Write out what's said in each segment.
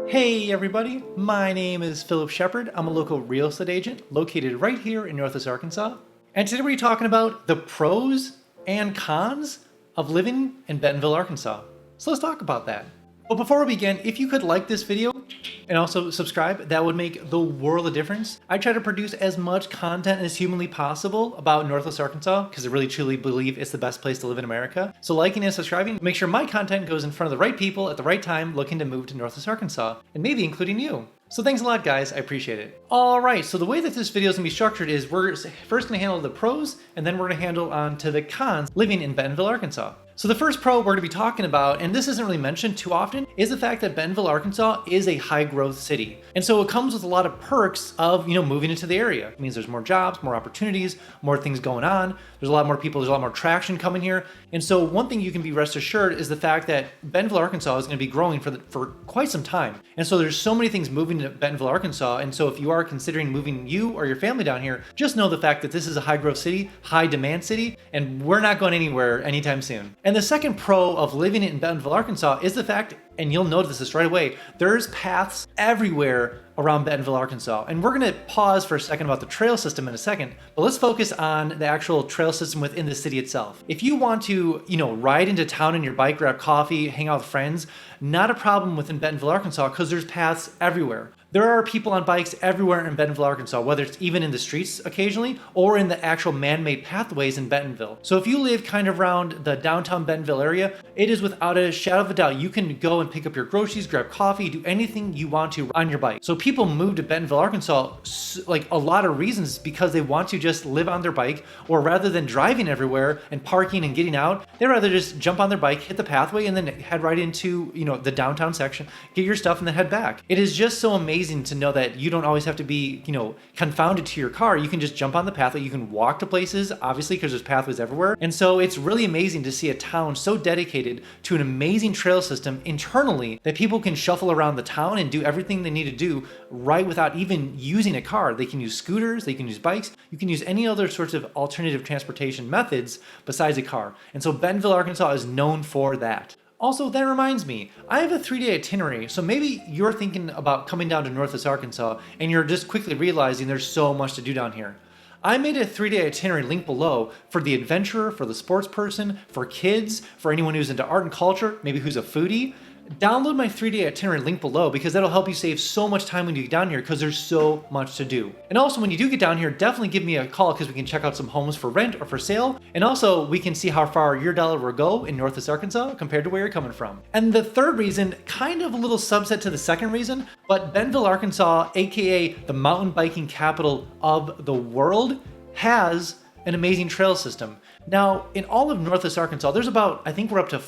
Hey everybody, my name is Philip Shepard. I'm a local real estate agent located right here in Northwest Arkansas. And today we're talking about the pros and cons of living in Bentonville, Arkansas. So let's talk about that. But before we begin, if you could like this video and also subscribe, that would make the world of difference. I try to produce as much content as humanly possible about Northwest Arkansas because I really truly believe it's the best place to live in America. So liking and subscribing, make sure my content goes in front of the right people at the right time looking to move to Northwest Arkansas, and maybe including you. So thanks a lot, guys. I appreciate it. All right, so the way that this video is gonna be structured is we're first gonna handle the pros, and then we're gonna handle on to the cons living in Bentonville, Arkansas. So the first pro we're gonna be talking about, and this isn't really mentioned too often, is the fact that Bentonville, Arkansas is a high growth city. And so it comes with a lot of perks of, moving into the area. It means there's more jobs, more opportunities, more things going on. There's a lot more people, there's a lot more traction coming here. And so one thing you can be rest assured is the fact that Bentonville, Arkansas is gonna be growing for quite some time. And so there's so many things moving to Bentonville, Arkansas. And so if you are considering moving you or your family down here, just know the fact that this is a high growth city, high demand city, and we're not going anywhere anytime soon. And the second pro of living in Bentonville, Arkansas is the fact, and you'll notice this right away, there's paths everywhere around Bentonville, Arkansas. And we're gonna pause for a second about the trail system in a second, but let's focus on the actual trail system within the city itself. If you want to, ride into town in your bike, grab coffee, hang out with friends, not a problem within Bentonville, Arkansas, because there's paths everywhere. There are people on bikes everywhere in Bentonville, Arkansas, whether it's even in the streets occasionally or in the actual man-made pathways in Bentonville. So if you live kind of around the downtown Bentonville area, it is without a shadow of a doubt, you can go and pick up your groceries, grab coffee, do anything you want to on your bike. So people move to Bentonville, Arkansas, like a lot of reasons, because they want to just live on their bike, or rather than driving everywhere and parking and getting out, they'd rather just jump on their bike, hit the pathway, and then head right into, the downtown section, get your stuff, and then head back. It is just so amazing to know that you don't always have to be, confounded to your car. You can just jump on the pathway. You can walk to places, obviously, because there's pathways everywhere. And so it's really amazing to see a town so dedicated to an amazing trail system internally that people can shuffle around the town and do everything they need to do right without even using a car. They can use scooters, they can use bikes, you can use any other sorts of alternative transportation methods besides a car. And so Bentonville, Arkansas is known for that. Also, that reminds me, I have a 3-day itinerary, so maybe you're thinking about coming down to Northwest Arkansas and you're just quickly realizing there's so much to do down here. I made a 3-day itinerary link below for the adventurer, for the sports person, for kids, for anyone who's into art and culture, maybe who's a foodie. Download my 3-day itinerary link below because that'll help you save so much time when you get down here because there's so much to do. And also when you do get down here, definitely give me a call because we can check out some homes for rent or for sale. And also we can see how far your dollar will go in Northwest Arkansas compared to where you're coming from. And the third reason, kind of a little subset to the second reason, but Bentonville, Arkansas, AKA the mountain biking capital of the world, has an amazing trail system. Now, in all of Northwest Arkansas, there's about, I think we're up to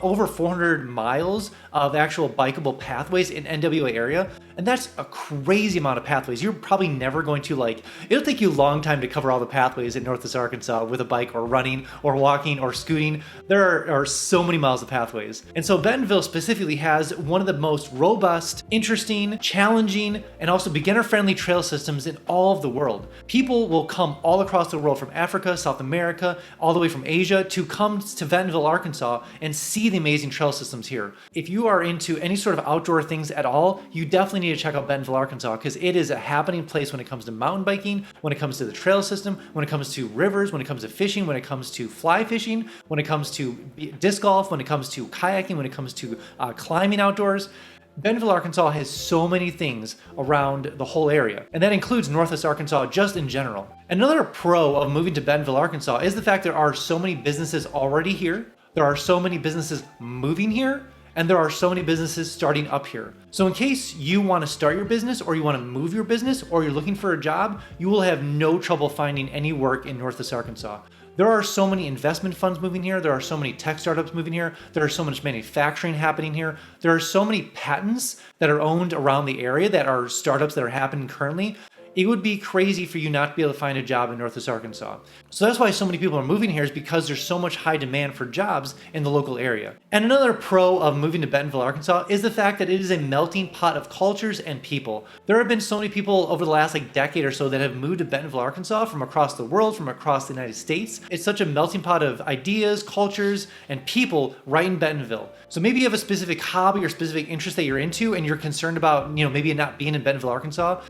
over 400 miles of actual bikeable pathways in NWA area. And that's a crazy amount of pathways. You're probably never going to it'll take you a long time to cover all the pathways in Northwest Arkansas with a bike or running or walking or scooting. There are so many miles of pathways. And so Bentonville specifically has one of the most robust, interesting, challenging, and also beginner-friendly trail systems in all of the world. People will come all across the world from Africa, South America, all the way from Asia to come to Bentonville, Arkansas and see the amazing trail systems here. If you are into any sort of outdoor things at all, you definitely need to check out Bentonville, Arkansas because it is a happening place when it comes to mountain biking, when it comes to the trail system, when it comes to rivers, when it comes to fishing, when it comes to fly fishing, when it comes to disc golf, when it comes to kayaking, when it comes to climbing outdoors. Bentonville, Arkansas has so many things around the whole area, and that includes Northwest Arkansas just in general. Another pro of moving to Bentonville, Arkansas is the fact there are so many businesses already here, there are so many businesses moving here, and there are so many businesses starting up here. So in case you want to start your business or you want to move your business or you're looking for a job, you will have no trouble finding any work in Northwest Arkansas. There are so many investment funds moving here. There are so many tech startups moving here. There are so much manufacturing happening here. There are so many patents that are owned around the area that are startups that are happening currently. it would be crazy for you not to be able to find a job in Northwest Arkansas. So that's why so many people are moving here, is because there's so much high demand for jobs in the local area. And another pro of moving to Bentonville, Arkansas is the fact that it is a melting pot of cultures and people. There have been so many people over the last decade or so that have moved to Bentonville, Arkansas from across the world, from across the United States. It's such a melting pot of ideas, cultures, and people right in Bentonville. So maybe you have a specific hobby or specific interest that you're into and you're concerned about, maybe not being in Bentonville, Arkansas.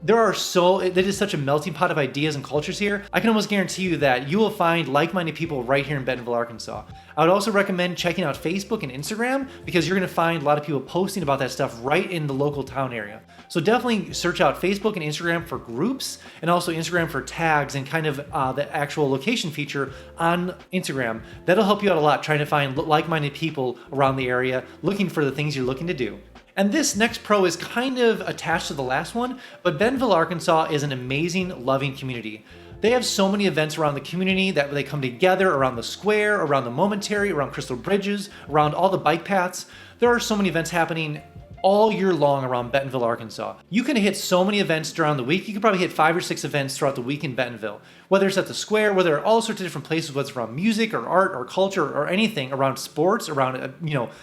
It is such a melting pot of ideas and cultures here. I can almost guarantee you that you will find like-minded people right here in Bentonville, Arkansas. I would also recommend checking out Facebook and Instagram, because you're going to find a lot of people posting about that stuff right in the local town area. So definitely search out Facebook and Instagram for groups, and also Instagram for tags and kind of the actual location feature on Instagram. That'll help you out a lot trying to find like-minded people around the area looking for the things you're looking to do. And this next pro is kind of attached to the last one, but Bentonville, Arkansas is an amazing, loving community. They have so many events around the community that they come together around the square, around the momentary, around Crystal Bridges, around all the bike paths. There are so many events happening all year long around Bentonville, Arkansas. You can hit so many events during the week. You can probably hit 5 or 6 events throughout the week in Bentonville. Whether it's at the square, whether at all sorts of different places, whether it's around music or art or culture or anything, around sports, around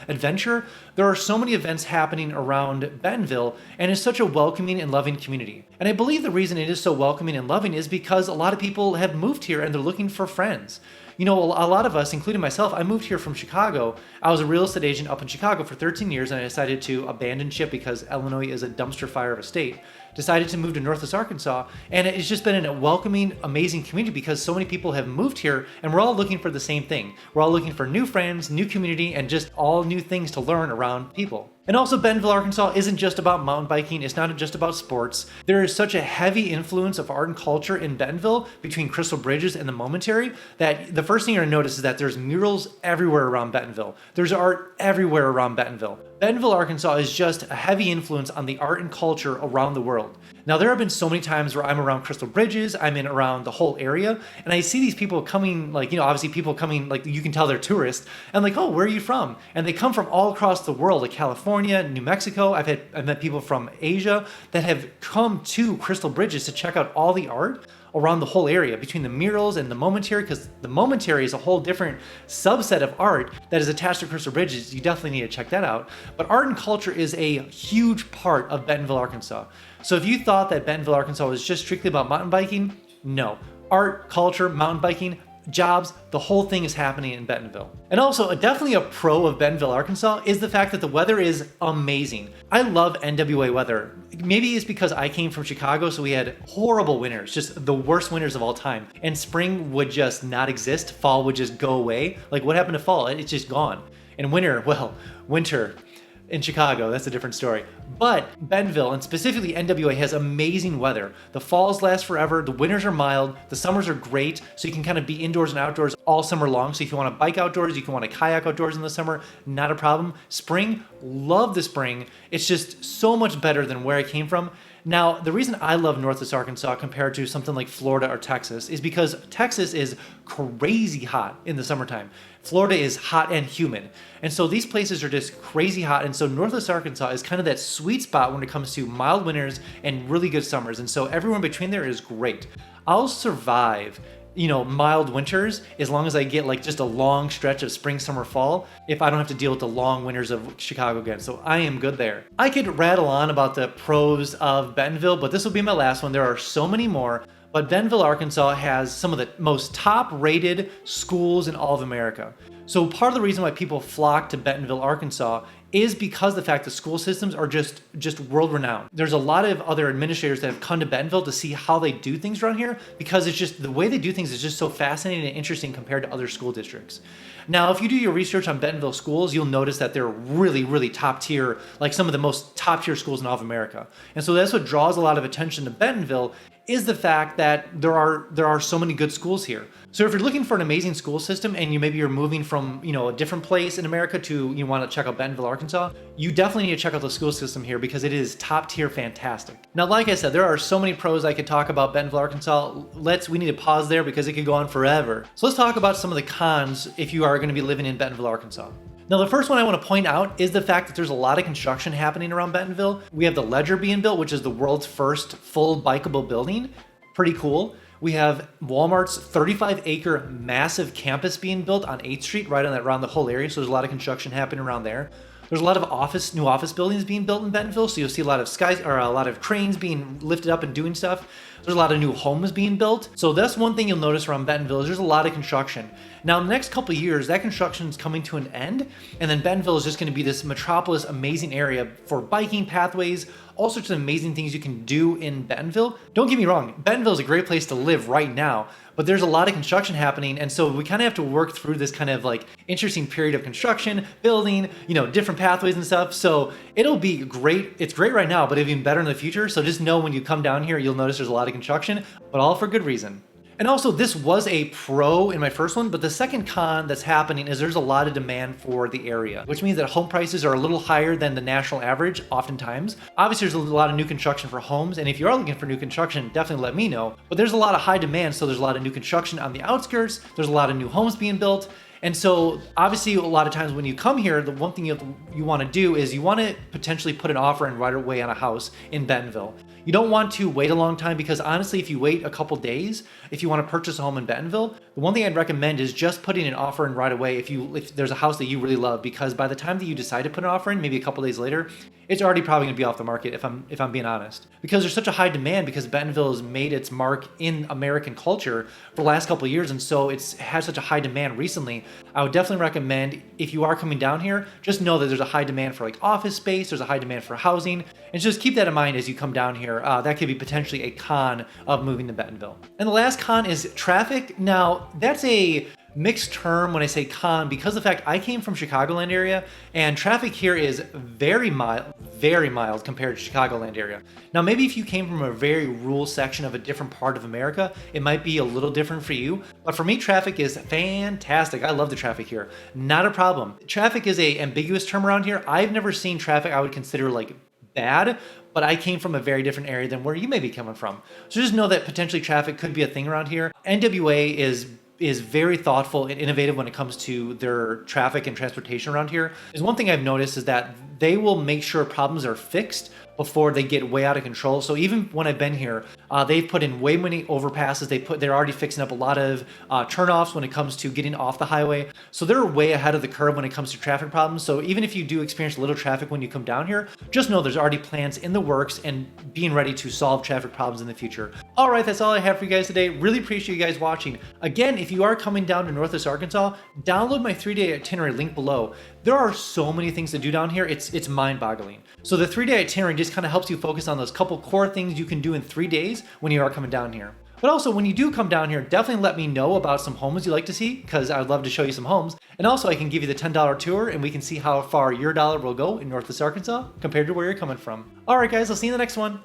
adventure. There are so many events happening around Bentonville, and it's such a welcoming and loving community. And I believe the reason it is so welcoming and loving is because a lot of people have moved here and they're looking for friends. A lot of us, including myself, I moved here from Chicago. I was a real estate agent up in Chicago for 13 years, and I decided to abandon ship because Illinois is a dumpster fire of a state. Decided to move to Northwest Arkansas, and it's just been a welcoming, amazing community because so many people have moved here, and we're all looking for the same thing. We're all looking for new friends, new community, and just all new things to learn around people. And also, Bentonville, Arkansas isn't just about mountain biking. It's not just about sports. There is such a heavy influence of art and culture in Bentonville between Crystal Bridges and the Momentary that the first thing you're going to notice is that there's murals everywhere around Bentonville. There's art everywhere around Bentonville. Bentonville, Arkansas is just a heavy influence on the art and culture around the world. Now, there have been so many times where I'm around Crystal Bridges, I'm in around the whole area, and I see these people coming, obviously people coming, you can tell they're tourists, and oh, where are you from? And they come from all across the world, like California, New Mexico. I've met people from Asia that have come to Crystal Bridges to check out all the art around the whole area between the murals and the Momentary, because the Momentary is a whole different subset of art that is attached to Crystal Bridges. You definitely need to check that out. But art and culture is a huge part of Bentonville, Arkansas. So if you thought that Bentonville, Arkansas was just strictly about mountain biking, no. Art, culture, mountain biking, jobs, the whole thing is happening in Bentonville. And also, definitely a pro of Bentonville, Arkansas is the fact that the weather is amazing. I love NWA weather. Maybe it's because I came from Chicago, so we had horrible winters, just the worst winters of all time. And spring would just not exist. Fall would just go away. What happened to fall? It's just gone. And winter in Chicago, that's a different story. But Bentonville, and specifically NWA, has amazing weather. The falls last forever, the winters are mild, the summers are great, so you can kind of be indoors and outdoors all summer long. So if you want to bike outdoors, you can want to kayak outdoors in the summer, not a problem. Spring, love the spring. It's just so much better than where I came from. Now, the reason I love Northwest Arkansas compared to something like Florida or Texas is because Texas is crazy hot in the summertime. Florida is hot and humid. And so these places are just crazy hot. And so Northwest Arkansas is kind of that sweet spot when it comes to mild winters and really good summers. And so everyone between there is great. I'll survive mild winters as long as I get just a long stretch of spring, summer, fall, if I don't have to deal with the long winters of Chicago again. So I am good there. I could rattle on about the pros of Bentonville, but this will be my last one. There are so many more. But Bentonville, Arkansas has some of the most top-rated schools in all of America. So part of the reason why people flock to Bentonville, Arkansas is because the fact that school systems are just world-renowned. There's a lot of other administrators that have come to Bentonville to see how they do things around here because it's just the way they do things is just so fascinating and interesting compared to other school districts. Now, if you do your research on Bentonville schools, you'll notice that they're really, really top tier, like some of the most top tier schools in all of America. And so that's what draws a lot of attention to Bentonville is the fact that there are so many good schools here. So if you're looking for an amazing school system and you're moving from a different place in America to you want to check out Bentonville, Arkansas, you definitely need to check out the school system here because it is top tier fantastic. Now, like I said, there are so many pros I could talk about Bentonville, Arkansas. We need to pause there because it could go on forever. So let's talk about some of the cons if you are going to be living in Bentonville, Arkansas. Now, the first one I want to point out is the fact that there's a lot of construction happening around Bentonville. We have the Ledger being built, which is the world's first full bikeable building. Pretty cool. We have Walmart's 35-acre massive campus being built on 8th Street, right around the whole area. So there's a lot of construction happening around there. There's a lot of new office buildings being built in Bentonville, so you'll see a lot of cranes being lifted up and doing stuff. There's a lot of new homes being built. So that's one thing you'll notice around Bentonville is there's a lot of construction. Now, in the next couple of years, that construction is coming to an end, and then Bentonville is just going to be this metropolis, amazing area for biking pathways, all sorts of amazing things you can do in Bentonville. Don't get me wrong, Bentonville is a great place to live right now, but there's a lot of construction happening, and so we kind of have to work through this kind of like interesting period of construction, building, different pathways and stuff. So it'll be great. It's great right now, but it'll be even better in the future. So just know when you come down here, you'll notice there's a lot of construction, but all for good reason. And also, this was a pro in my first one, but the second con that's happening is there's a lot of demand for the area, which means that home prices are a little higher than the national average oftentimes. Obviously, there's a lot of new construction for homes, and if you are looking for new construction, definitely let me know. But there's a lot of high demand, so there's a lot of new construction on the outskirts, there's a lot of new homes being built. And so obviously a lot of times when you come here, the one thing you want to do is you want to potentially put an offer in right away on a house in Bentonville. You don't want to wait a long time because honestly, if you wait a couple days, if you want to purchase a home in Bentonville, the one thing I'd recommend is just putting an offer in right away if there's a house that you really love, because by the time that you decide to put an offer in, maybe a couple days later, it's already probably gonna be off the market if I'm being honest. Because there's such a high demand because Bentonville has made its mark in American culture for the last couple of years, and so it's had such a high demand recently. I would definitely recommend, if you are coming down here, just know that there's a high demand for like office space, there's a high demand for housing, and just keep that in mind as you come down here. That could be potentially a con of moving to Bentonville. And the last con is traffic. Now, that's a mixed term when I say con, because of the fact I came from Chicagoland area, and traffic here is very mild compared to Chicagoland area. Now, maybe if you came from a very rural section of a different part of America, it might be a little different for you. But for me, traffic is fantastic. I love the traffic here. Not a problem. Traffic is a ambiguous term around here. I've never seen traffic I would consider like bad, but I came from a very different area than where you may be coming from. So just know that potentially traffic could be a thing around here. NWA is very thoughtful and innovative when it comes to their traffic and transportation around here. There's one thing I've noticed is that they will make sure problems are fixed before they get way out of control. So even when I've been here, they've put in way many overpasses. They're already fixing up a lot of turnoffs when it comes to getting off the highway. So they're way ahead of the curve when it comes to traffic problems. So even if you do experience a little traffic when you come down here, just know there's already plans in the works and being ready to solve traffic problems in the future. All right, that's all I have for you guys today. Really appreciate you guys watching. Again, if you are coming down to Northwest Arkansas, download my 3-day itinerary link below. There are so many things to do down here. It's mind-boggling. So the 3-day itinerary just kind of helps you focus on those couple core things you can do in 3 days when you are coming down here. But also, when you do come down here, definitely let me know about some homes you'd like to see, because I'd love to show you some homes. And also, I can give you the $10 tour, and we can see how far your dollar will go in Northwest Arkansas compared to where you're coming from. All right, guys, I'll see you in the next one.